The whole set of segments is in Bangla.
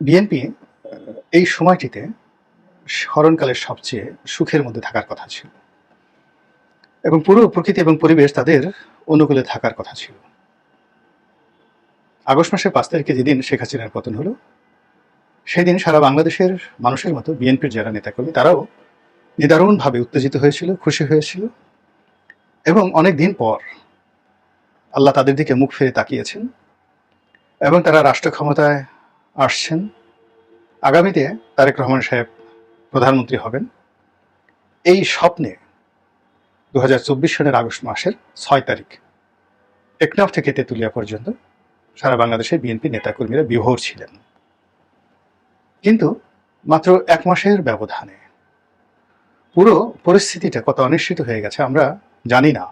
বিএনপি এই সময়টিতে স্মরণকালের সবচেয়ে সুখের মধ্যে থাকার কথা ছিল এবং পুরো প্রকৃতি এবং পরিবেশ তাদের অনুকূলে থাকার কথা ছিল। আগস্ট মাসের 5 তারিখে যেদিন শেখ হাসিনার পতন হলো, সেদিন সারা বাংলাদেশের মানুষের মতো বিএনপির যারা নেতাকর্মী তারাও নিদারুণভাবে উত্তেজিত হয়েছিল, খুশি হয়েছিল এবং অনেক দিন পর আল্লাহ তাদের দিকে মুখ ফিরে তাকিয়েছেন এবং তারা রাষ্ট্র ক্ষমতায় আসছেন। আগামীতে তারেক রহমান সাহেব প্রধানমন্ত্রী হবেন এই স্বপ্নে 2024 সালের আগস্ট মাসের 6 তারিখ টেকনাফ থেকে তেঁতুলিয়া পর্যন্ত সারা বাংলাদেশের বিএনপি নেতাকর্মীরা বিভোর ছিলেন। কিন্তু মাত্র 1 মাসের ব্যবধানে পুরো পরিস্থিতিটা কত অনিশ্চিত হয়ে গেছে আমরা জানি না।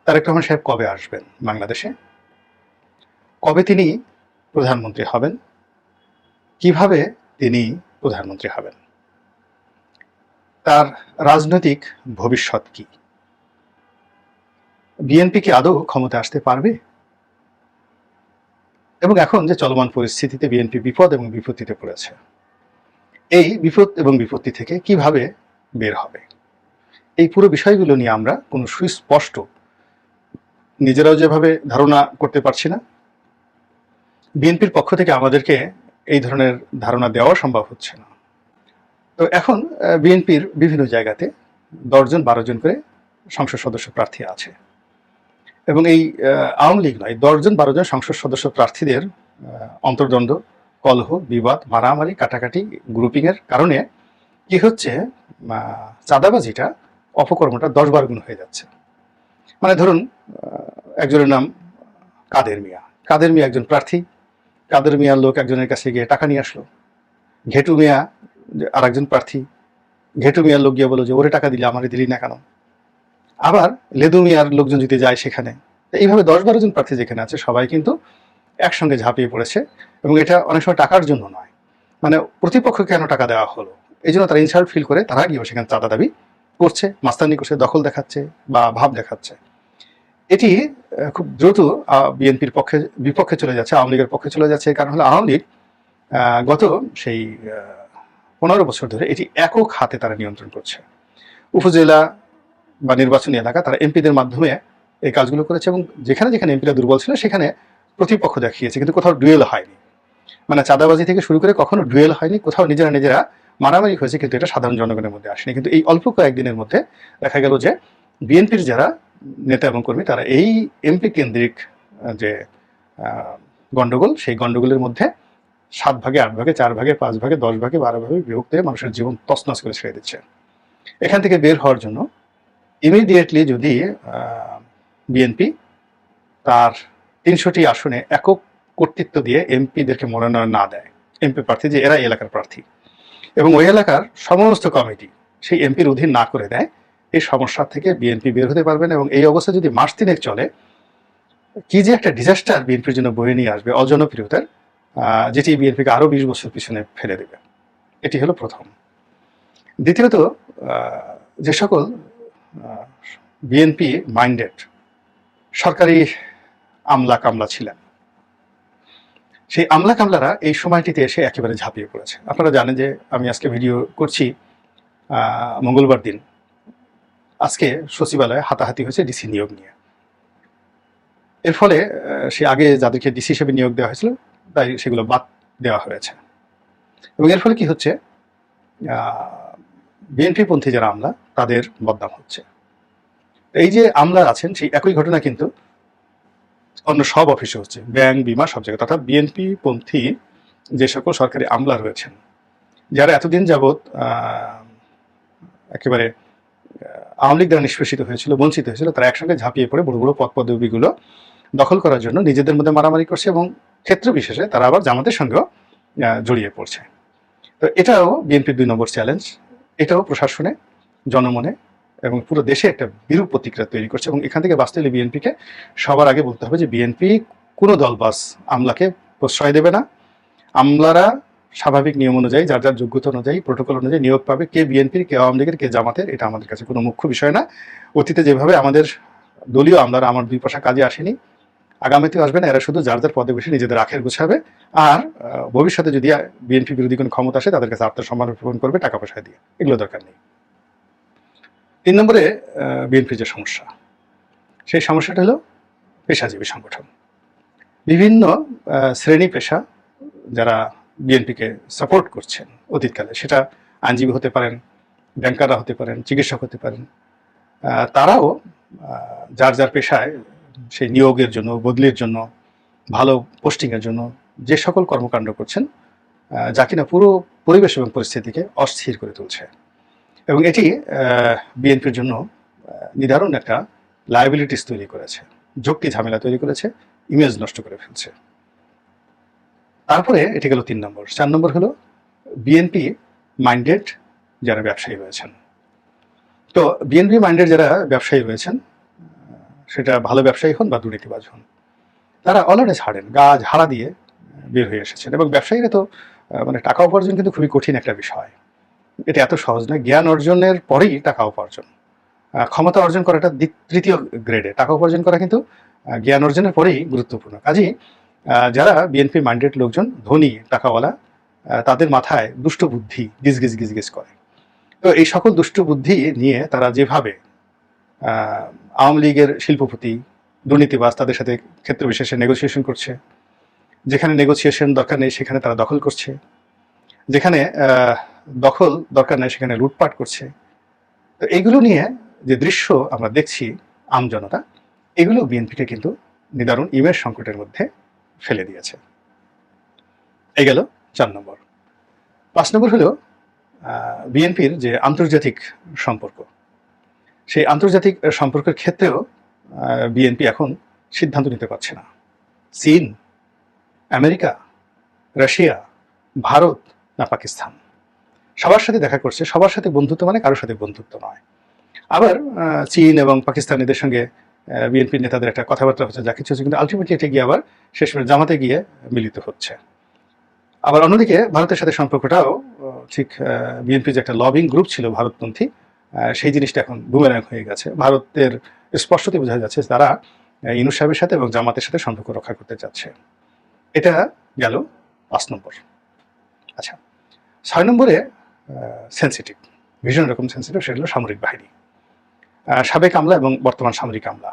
তারেক রহমান সাহেব কবে আসবেন বাংলাদেশে, কবে তিনি প্রধানমন্ত্রী হবেন, কিভাবে তিনি প্রধানমন্ত্রী হবেন, তার রাজনৈতিক ভবিষ্যৎ কি, বিএনপি কি আদৌ ক্ষমতা আসতে পারবে, এবং এখন যে চলমান পরিস্থিতিতে বিএনপি বিপদ এবং বিপত্তিতে পড়েছে, এই বিপদ এবং বিপত্তি থেকে কিভাবে বের হবে, এই পুরো বিষয়গুলো নিয়ে আমরা কোনো সুস্পষ্ট নিজেরাও যেভাবে ধারণা করতে পারছি না, বিএনপির পক্ষ থেকে আমাদেরকে এই ধরনের ধারণা দেওয়া সম্ভব হচ্ছে না। তো এখন বিএনপির বিভিন্ন জায়গাতে 10 জন 12 জন করে সংসদ সদস্য প্রার্থী আছে এবং এই আওয়ামী লীগ নয়, 10 জন 12 জন সংসদ সদস্য প্রার্থীদের অন্তর্দ্বন্দ্ব, কলহ, বিবাদ, মারামারি, কাটাকাটি, গ্রুপিংয়ের কারণে কি হচ্ছে, চাঁদাবাজিটা, অপকর্মটা 10-12 গুণ হয়ে যাচ্ছে। মানে ধরুন একজনের নাম কাদের মিয়া, কাদের মিয়া একজন প্রার্থী, কাদের মিয়ার লোক একজনের কাছে গিয়ে টাকা নিয়ে আসলো, ঘেটু মিয়া আর একজন প্রার্থী, ঘেটু মিয়ার লোক গিয়ে বলো যে ওরে টাকা দিলে আমারে দিলি না কেন, আবার লেদু মিয়ার লোকজন যদি যায় সেখানে। এইভাবে 10-12 জন প্রার্থী যেখানে আছে সবাই কিন্তু একসঙ্গে ঝাঁপিয়ে পড়েছে এবং এটা অনেক সময় টাকার জন্য নয়, মানে প্রতিপক্ষ কেন টাকা দেওয়া হলো এই জন্য তারা ইনসাল্ট ফিল করে তারা গিয়েও সেখানে চাঁদা দাবি করছে, মাস্তানি করছে, দখল দেখাচ্ছে বা ভাব দেখাচ্ছে। এটি খুব দ্রুত বিএনপির বিপক্ষে চলে যাচ্ছে, আওয়ামী লীগের পক্ষে চলে যাচ্ছে। কারণ হলো আওয়ামী লীগ গত সেই 15 বছর ধরে এটি একক হাতে তারা নিয়ন্ত্রণ করছে। উপজেলা বা নির্বাচনী এলাকা তারা এমপিদের মাধ্যমে এই কাজগুলো করেছে এবং যেখানে যেখানে এমপিরা দুর্বল ছিল সেখানে প্রতিপক্ষ দেখিয়েছে, কিন্তু কোথাও ডুয়েল হয়নি। মানে চাঁদাবাজি থেকে শুরু করে কখনো ডুয়েল হয়নি, কোথাও নিজেরা মারামারি হয়েছে, কিন্তু এটা সাধারণ জনগণের মধ্যে আসেনি। কিন্তু এই অল্প কয়েকদিনের মধ্যে দেখা গেল যে বিএনপির যারা নেতা এবং কর্মী তারা এই এমপি কেন্দ্রিক যে গন্ডগোল, সেই গন্ডগোলের মধ্যে 7 ভাগে 8 ভাগে 4 ভাগে 5 ভাগে 10 ভাগে 12 ভাগে বিভক্ত হয়ে মানুষের জীবন তছনছ করে ছেড়ে দিচ্ছে। এখান থেকে বের হওয়ার জন্য ইমিডিয়েটলি যদি বিএনপি তার 300টি আসনে একক কর্তৃত্ব দিয়ে এমপিদেরকে মনোনয়ন না দেয়, এমপি প্রার্থী যে এরা এলাকার প্রার্থী, এবং ওই এলাকার সমস্ত কমিটি সেই এমপির অধীন না করে দেয়, এই সমস্যা থেকে বিএনপি বের হতে পারবেন। এবং এই অবস্থা যদি মাস 3 চলে, কি যে একটা ডিজাস্টার বিএনপির জন্য বয়ে নিয়ে আসবে, অজনপ্রিয়তার, যেটি বিএনপিকে আরো 20 বছর পিছনে ফেলে দেবে। এটি হলো প্রথম। দ্বিতীয়ত, যে সকল বিএনপি মাইন্ডেড সরকারি আমলা কামলা ছিলেন, সেই আমলা কামলারা এই সময়টিতে এসে একেবারে ঝাঁপিয়ে পড়েছে। আপনারা জানেন যে আমি আজকে ভিডিও করছি মঙ্গলবার দিন, আজকে সচিবালয়ে হাতাহাতি হয়েছে ডিসি নিয়োগ নিয়ে। এর ফলে সে আগে যাদেরকে ডিসি হিসেবে নিয়োগ দেওয়া হয়েছিল তাই সেগুলো বাদ দেওয়া হয়েছে এবং এর ফলে কি হচ্ছে, বিএনপি পন্থী যারা আমলা তাদের বদনাম হচ্ছে। এই যে আমলা আছেন সেই একই ঘটনা কিন্তু অন্য সব অফিসে হচ্ছে, ব্যাংক, বিমা, সব জায়গায়। অর্থাৎ বিএনপি পন্থী যে সকল সরকারি আমলা রয়েছেন, যারা এতদিন যাবৎ একেবারে আওয়ামী লীগ দ্বারা নিষ্পেষিত হয়েছিল, বঞ্চিত হয়েছিল, তারা একসঙ্গে ঝাঁপিয়ে পড়ে বড় বড় পদ পদবিগুলো দখল করার জন্য নিজেদের মধ্যে মারামারি করছে এবং ক্ষেত্র বিশেষে তারা আবার জামাতের সঙ্গেও জড়িয়ে পড়ছে। তো এটাও বিএনপির 2 নম্বর চ্যালেঞ্জ। এটাও প্রশাসনে, জনমনে এবং পুরো দেশে একটা বিরূপ প্রতিক্রিয়া তৈরি করছে। এবং এখান থেকে বাঁচতে হলে বিএনপিকে সবার আগে বলতে হবে যে বিএনপি কোনো দলবাস আমলাকে প্রশ্রয় দেবে না। আমলারা স্বাভাবিক নিয়ম অনুযায়ী, যার যার যোগ্যতা অনুযায়ী, প্রোটোকল অনুযায়ী নিয়োগ পাবে। কে বিএনপির, কে আওয়ামী লীগের, কে জামাতের, এটা আমাদের কাছে কোনো মুখ্য বিষয় না। অতীতে যেভাবে আমাদের দলীয় আমলারা আমার 2 পয়সা কাজে আসেনি, আগামীতেও আসবে না, এরা শুধু যার যার পদে বসে নিজেদের আখের গুছাবে, আর ভবিষ্যতে যদি বিএনপি বিরোধী কোনো ক্ষমতা আসে তাদের কাছে আত্মসম্মান প্রদান করবে টাকা পয়সা দিয়ে, এগুলো দরকার নেই। 3 নম্বরে বিএনপির যে সমস্যা, সেই সমস্যাটা হলো পেশাজীবী সংগঠন। বিভিন্ন শ্রেণী পেশা যারা বিএনপিকে সাপোর্ট করছেন অতীতকালে, সেটা আইনজীবী হতে পারেন, ব্যাংকাররা হতে পারেন, চিকিৎসক হতে পারেন, তারাও যার যার পেশায় সেই নিয়োগের জন্য, বদলির জন্য, ভালো পোস্টিংয়ের জন্য যে সকল কর্মকাণ্ড করছেন, যা কিনা পুরো পরিবেশ এবং পরিস্থিতিকে অস্থির করে তুলছে, এবং এটি বিএনপির জন্য নিদারুণ একটা লায়াবিলিটিস তৈরি করেছে, ঝক্কি ঝামেলা তৈরি করেছে, ইমেজ নষ্ট করে ফেলছে। তারপরে এটি গেল 3 নম্বর। 4 নম্বর হলো বিএনপি মাইন্ডেড যারা ব্যবসায়ী রয়েছেন। তো বিএনপি মাইন্ডেড যারা ব্যবসায়ী রয়েছেন, সেটা ভালো ব্যবসায়ী হন বা দুর্নীতিবাজ হন, তারা অলরেডি ছাড়েন, গা ঝাড়া দিয়ে বের হয়ে এসেছেন। এবং ব্যবসায়ীরা তো মানে টাকা উপার্জন কিন্তু খুবই কঠিন একটা বিষয়, এটা এত সহজ নয়। জ্ঞান অর্জনের পরেই টাকা উপার্জন, ক্ষমতা অর্জন করাটা তৃতীয় গ্রেডে, টাকা উপার্জন করা কিন্তু জ্ঞান অর্জনের পরেই গুরুত্বপূর্ণ। কাজেই যারা বিএনপি মাইন্ডেড লোকজন, ধনী টাকাওয়ালা, তাদের মাথায় দুষ্ট বুদ্ধি গিজগিজ গিজগিজ করে। তো এই সকল দুষ্ট বুদ্ধি নিয়ে তারা যেভাবে আওয়ামী লীগের শিল্পপতি, দুর্নীতিবাজ, তাদের সাথে ক্ষেত্র বিশেষে নেগোসিয়েশন করছে, যেখানে নেগোসিয়েশন দরকার নেই সেখানে তারা দখল করছে, যেখানে দখল দরকার নেই সেখানে লুটপাট করছে। তো এইগুলো নিয়ে যে দৃশ্য আমরা দেখছি আমজনতা, এগুলো বিএনপিকে কিন্তু নিদারুণ ইমেজ সংকটের মধ্যে ফেলে দিয়েছে। এই গেল 4 নম্বর। 5 নম্বর হলো বিএনপির যে আন্তর্জাতিক সম্পর্ক, সেই আন্তর্জাতিক সম্পর্কের ক্ষেত্রেও বিএনপি এখন সিদ্ধান্ত নিতে পারছে না। চীন, আমেরিকা, রাশিয়া, ভারত না পাকিস্তান, সবার সাথে দেখা করছে, সবার সাথে বন্ধুত্ব মানে কারোর সাথে বন্ধুত্ব নয়। আবার চীন এবং পাকিস্তানিদের সঙ্গে বিএনপির নেতাদের একটা কথাবার্তা হচ্ছে, যা কিছু হচ্ছে, কিন্তু আলটিমেটলি এটা গিয়ে আবার শেষমেশ জামাতে গিয়ে মিলিত হচ্ছে। আবার অন্যদিকে ভারতের সাথে সম্পর্কটাও ঠিক বিএনপির যে একটা লবিং গ্রুপ ছিল ভারতপন্থী, সেই জিনিসটা এখন বুমেরাং হয়ে গেছে। ভারতের স্পষ্টতই বোঝা যাচ্ছে তারা ইউনূস সাহেবের সাথে এবং জামাতের সাথে সম্পর্ক রক্ষা করতে চাচ্ছে। এটা গেল 5 নম্বর। আচ্ছা, 6 নম্বরে সেন্সিটিভ, ভীষণ রকম সেন্সিটিভ, সেটা হলো সামরিক বাহিনী। সাবেক আমলা এবং বর্তমান সামরিক আমলা,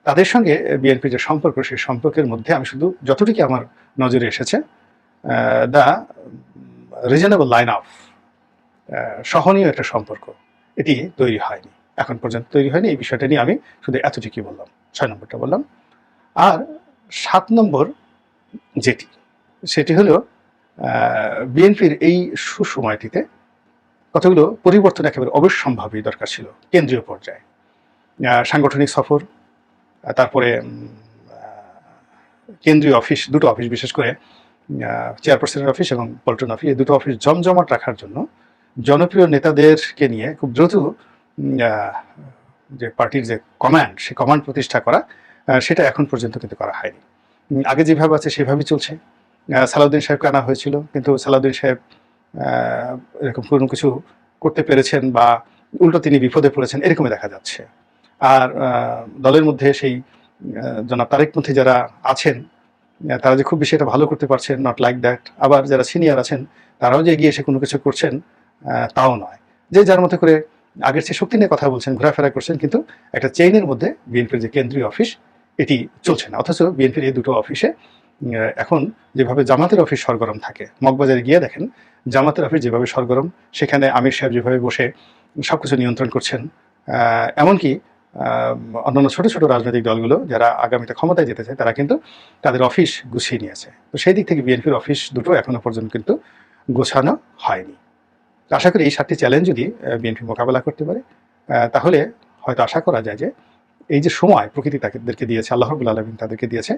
তাদের সঙ্গে বিএনপির যে সম্পর্ক, সেই সম্পর্কের মধ্যে আমি শুধু যতটুকু আমার নজরে এসেছে, দ্য রিজনেবল লাইন অফ, সহনীয় একটা সম্পর্ক, এটি তৈরি হয়নি, এখন পর্যন্ত তৈরি হয়নি। এই বিষয়টা নিয়ে আমি শুধু এতটুকুই বললাম, 6 নম্বরটা বললাম। আর 7 নম্বর যেটি, সেটি হলো বিএনপির এই সুসময়টিতে কতগুলো পরিবর্তন একেবারে অবশ্যম্ভাবী দরকার ছিল কেন্দ্রীয় পর্যায়ে। সাংগঠনিক সফর, তারপরে কেন্দ্রীয় অফিস, দুটো অফিস, বিশেষ করে চেয়ারপারসনের অফিস এবং পল্টন অফিস, এই দুটো অফিস জমজমাট রাখার জন্য জনপ্রিয় নেতাদেরকে নিয়ে খুব দ্রুত যে পার্টির যে কমান্ড, সেই কমান্ড প্রতিষ্ঠা করা, সেটা এখন পর্যন্ত কিন্তু করা হয়নি। আগে যেভাবে আছে সেভাবেই চলছে। সালাউদ্দিন সাহেবকে আনা হয়েছিল, কিন্তু সালাউদ্দিন সাহেব এরকম কোনো কিছু করতে পেরেছেন বা উল্টো তিনি বিপদে পড়েছেন, এরকমই দেখা যাচ্ছে। আর দলের মধ্যে সেই জনাব তারেক মধ্যে যারা আছেন, তারা যে খুব বেশি এটা ভালো করতে পারছেন, নট লাইক দ্যাট। আবার যারা সিনিয়র আছেন, তারাও যে এগিয়ে এসে কোনো কিছু করছেন তাও নয়। যে যার মতো করে আগের চেয়ে শক্তি নিয়ে কথা বলছেন, ঘোরাফেরা করছেন, কিন্তু একটা চেইনের মধ্যে বিএনপির যে কেন্দ্রীয় অফিস, এটি চলছে না। অথচ বিএনপির এই দুটো অফিসে এখন যেভাবে জামাতের অফিস সরগরম থাকে, মগবাজারে গিয়ে দেখেন জামাতের অফিস যেভাবে সরগরম, সেখানে আমির সাহেব যেভাবে বসে সবকিছু নিয়ন্ত্রণ করছেন, এমনকি অন্যান্য ছোট ছোট রাজনৈতিক দলগুলো যারা আগামীতে ক্ষমতায় যেতে চায়, তারা কিন্তু তাদের অফিস গুছিয়ে নিয়েছে। তো সেই দিক থেকে বিএনপির অফিস দুটো এখনো পর্যন্ত কিন্তু গোছানো হয়নি। আশা করি এই 7টি চ্যালেঞ্জ যদি বিএনপি মোকাবেলা করতে পারে, তাহলে হয়তো আশা করা যায় যে এই যে সময় প্রকৃতি তাদেরকে দিয়েছে, আল্লাহ রাব্বুল আলামিন তাদেরকে দিয়েছে,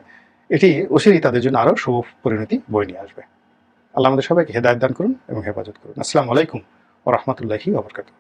এটি অচিরেই তাদের জন্য আরও শুভ পরিণতি বয়ে নিয়ে আসবে। আল্লাহ আমাদের সবাইকে হেদায়েত দান করুন এবং হেফাজত করুন। আসসালামু আলাইকুম ওয়া রাহমাতুল্লাহি ওয়া বারাকাতুহু।